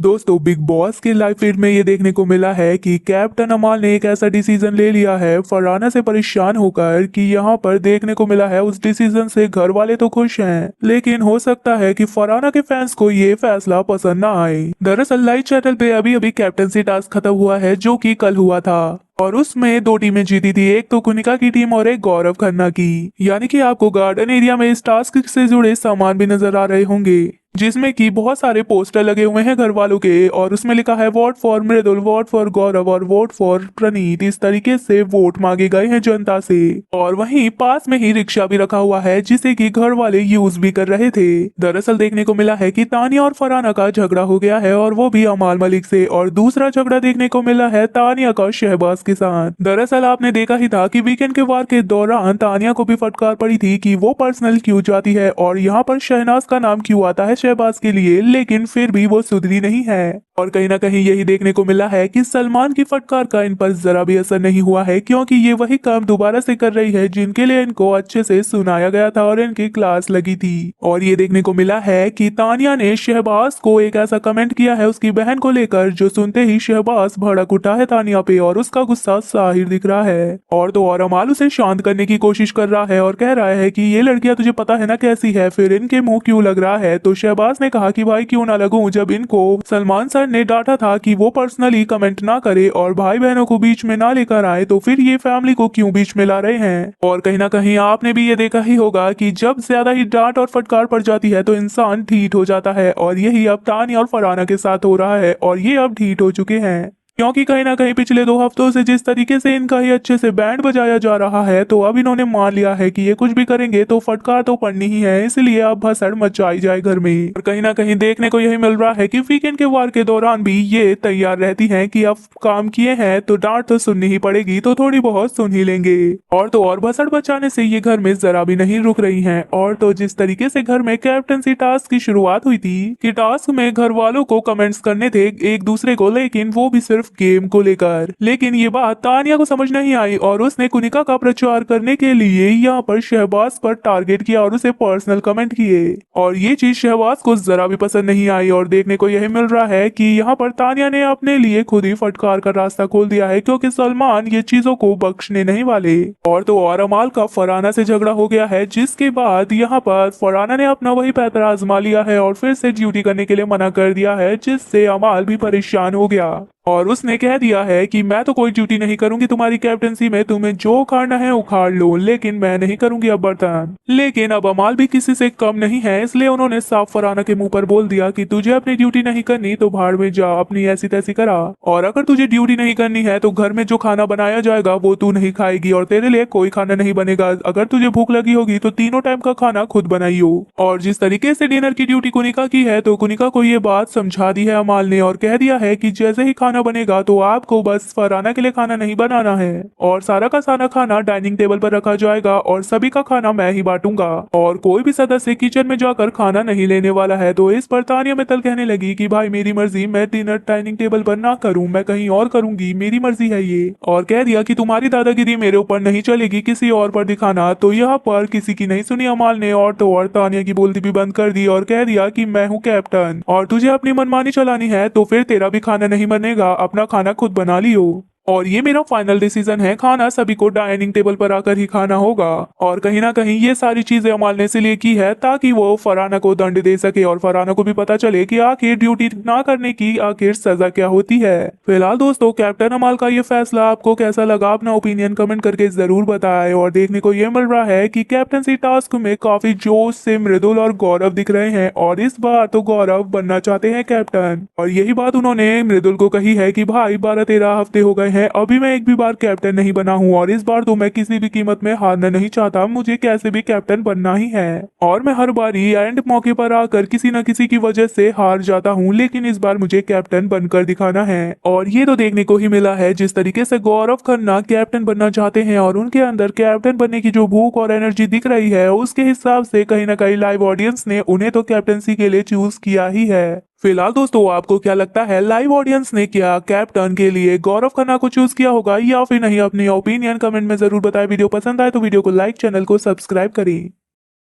दोस्तों big boss के live feed में ये देखने को मिला है कि कैप्टन अमाल ने एक ऐसा डिसीजन ले लिया है फरहाना से परेशान होकर कि यहाँ पर देखने को मिला है उस डिसीजन से घर वाले तो खुश हैं, लेकिन हो सकता है कि फरहाना के फैंस को ये फैसला पसंद ना आए। दरअसल लाइव चैनल पे अभी अभी कैप्टनसी टास्क खत्म हुआ है जो कि कल हुआ था और उसमें दो टीमें जीती थी, एक तो कुनिका की टीम और एक गौरव खन्ना की। यानी कि आपको गार्डन एरिया में इस टास्क से जुड़े सामान भी नजर आ रहे होंगे जिसमें कि बहुत सारे पोस्टर लगे हुए हैं घर वालों के और उसमें लिखा है vote for Mridul, vote for Gaurav और वोट फॉर प्रणीत। इस तरीके से वोट मांगे गए हैं जनता से और वहीं पास में ही रिक्शा भी रखा हुआ है जिसे कि घर वाले यूज भी कर रहे थे। दरअसल देखने को मिला है कि तानिया और फरहाना का झगड़ा हो गया है और वो भी अमाल मलिक से, और दूसरा झगड़ा देखने को मिला है तानिया का शहबाज के साथ। दरअसल आपने देखा ही था कि वीकेंड के वार के दौरान तानिया को भी फटकार पड़ी थी कि वो पर्सनल क्यों जाती है और यहाँ पर शहनाज का नाम क्यों आता है शहबाज के लिए, लेकिन फिर भी वो सुधरी नहीं है। और कहीं ना कहीं यही देखने को मिला है कि सलमान की फटकार का इन पर जरा भी असर नहीं हुआ है क्योंकि ये वही काम दोबारा से कर रही है जिनके लिए इनको अच्छे से सुनाया गया था और इनकी क्लास लगी थी। और ये देखने को मिला है कि तानिया ने शहबाज को एक ऐसा कमेंट किया है उसकी बहन को लेकर जो सुनते ही शहबाज भड़क उठा है तानिया पे और उसका गुस्सा जाहिर दिख रहा है। और तो और अमाल उसे शांत करने की कोशिश कर रहा है और कह रहा है कि ये लड़कियां तुझे पता है ना कैसी है, फिर इनके मुंह क्यों लग रहा है। तो शहबाज ने कहा कि भाई क्यों ना लगूं, जब इनको सलमान सर ने डांटा था कि वो पर्सनली कमेंट ना करे और भाई बहनों को बीच में ना लेकर आए, तो फिर ये फैमिली को क्यों बीच में ला रहे हैं। और कहीं ना कहीं आपने भी ये देखा ही होगा कि जब ज्यादा ही डांट और फटकार पड़ जाती है तो इंसान ढीठ हो जाता है और यही अब तानिया और फरहाना के साथ हो रहा है और ये अब ढीठ हो चुके हैं क्योंकि कहीं ना कहीं पिछले 2 हफ्तों से जिस तरीके से इनका ही अच्छे से बैंड बजाया जा रहा है तो अब इन्होंने मान लिया है कि ये कुछ भी करेंगे तो फटकार तो पड़नी ही है, इसलिए अब भसड़ मचाई जाए घर में। और कहीं ना कहीं देखने को यही मिल रहा है कि वीकेंड के वार के दौरान भी ये तैयार रहती हैं कि अब काम किए हैं तो डांट तो सुननी ही पड़ेगी, तो थोड़ी बहुत सुन ही लेंगे। और तो और भसड़ बचाने से ये घर में जरा भी नहीं रुक रही है। और तो जिस तरीके से घर में कैप्टनसी टास्क की शुरुआत हुई थी कि टास्क में घर वालों को कमेंट्स करने थे एक दूसरे को, लेकिन वो भी सिर्फ गेम को लेकर, लेकिन ये बात तानिया को समझ नहीं आई और उसने कुनिका का प्रचार करने के लिए यहाँ पर शहबाज पर टारगेट किया और उसे पर्सनल कमेंट किए और ये चीज शहबाज को जरा भी पसंद नहीं आई। और देखने को यही मिल रहा है कि यहाँ पर तानिया ने अपने लिए खुद ही फटकार का रास्ता खोल दिया है क्योंकि सलमान ये चीजों को बख्शने नहीं वाले। और तो और अमाल का फरहाना से झगड़ा हो गया है जिसके बाद यहाँ पर फरहाना ने अपना वही पैतरा आजमा लिया है और फिर से ड्यूटी करने के लिए मना कर दिया है जिससे अमाल भी परेशान हो गया और उसने कह दिया है कि मैं तो कोई ड्यूटी नहीं करूंगी तुम्हारी कैप्टनसी में, तुम्हें जो उखाड़ना है उखाड़ लो, लेकिन मैं नहीं करूंगी अब बर्तन। लेकिन अब अमाल भी किसी से कम नहीं है, इसलिए उन्होंने साफ फरहाना के मुंह पर बोल दिया कि तुझे अपनी ड्यूटी नहीं करनी तो भाड़ में जा, अपनी ऐसी तैसी करा, और अगर तुझे ड्यूटी नहीं करनी है तो घर में जो खाना बनाया जाएगा वो तू नहीं खाएगी और तेरे लिए कोई खाना नहीं बनेगा। अगर तुझे भूख लगी होगी तो तीनों टाइम का खाना खुद बनाइयो। और जिस तरीके से डिनर की ड्यूटी कुनिका की है तो कुनिका को ये बात समझा दी है अमाल ने और कह दिया है कि जैसे ही खाना बनेगा तो आपको बस फरहाना के लिए खाना नहीं बनाना है और सारा का सारा खाना डाइनिंग टेबल पर रखा जाएगा और सभी का खाना मैं ही बांटूंगा और कोई भी सदस्य किचन में जाकर खाना नहीं लेने वाला है। तो इस पर तानिया मित्तल कहने लगी कि भाई मेरी मर्जी, मैं डिनर डाइनिंग टेबल पर ना करूं, मैं कहीं और करूंगी, मेरी मर्जी है ये। और कह दिया कि तुम्हारी दादागिरी मेरे ऊपर नहीं चलेगी, किसी और पर दिखाना। तो यहाँ पर किसी की नहीं सुनी अमाल ने और तो और तानिया की बोलती भी बंद कर दी और कह दिया कि मैं हूँ कैप्टन और तुझे अपनी मनमानी चलानी है तो फिर तेरा भी खाना नहीं बनेगा, अपना खाना खुद बना लियो और ये मेरा फाइनल डिसीजन है, खाना सभी को डाइनिंग टेबल पर आकर ही खाना होगा। और कहीं ना कहीं ये सारी चीजें अमाल ने इसलिए की है ताकि वो फरहाना को दंड दे सके और फरहाना को भी पता चले कि आखिर ड्यूटी ना करने की आखिर सजा क्या होती है। फिलहाल दोस्तों कैप्टन अमाल का ये फैसला आपको कैसा लगा, अपना ओपिनियन कमेंट करके जरूर बताएं। और देखने को ये मिल रहा है कि कैप्टनसी टास्क में काफी जोश से मृदुल और गौरव दिख रहे हैं और इस बार तो गौरव बनना चाहते हैं कैप्टन और यही बात उन्होंने मृदुल को कही है कि भाई 12-13 हफ्ते हो गए हैं, अभी मैं एक भी बार कैप्टन नहीं बना हूँ और इस बार तो मैं किसी भी कीमत में हारना नहीं चाहता, मुझे कैसे भी कैप्टन बनना ही है और मैं हर बार ही एंड मौके पर आकर किसी न किसी की वजह से हार जाता हूँ, लेकिन इस बार मुझे कैप्टन बनकर दिखाना है। और ये तो देखने को ही मिला है जिस तरीके से गौरव खन्ना कैप्टन बनना चाहते हैं और उनके अंदर कैप्टन बनने की जो भूख और एनर्जी दिख रही है उसके हिसाब से कहीं ना कहीं लाइव ऑडियंस ने उन्हें तो कैप्टनसी के लिए चूज किया ही है। फिलहाल दोस्तों आपको क्या लगता है, लाइव ऑडियंस ने क्या कैप्टन के लिए गौरव खन्ना को चूज किया होगा या फिर नहीं? अपनी ओपिनियन कमेंट में जरूर बताएं। वीडियो पसंद आए तो वीडियो को लाइक, चैनल को सब्सक्राइब करें।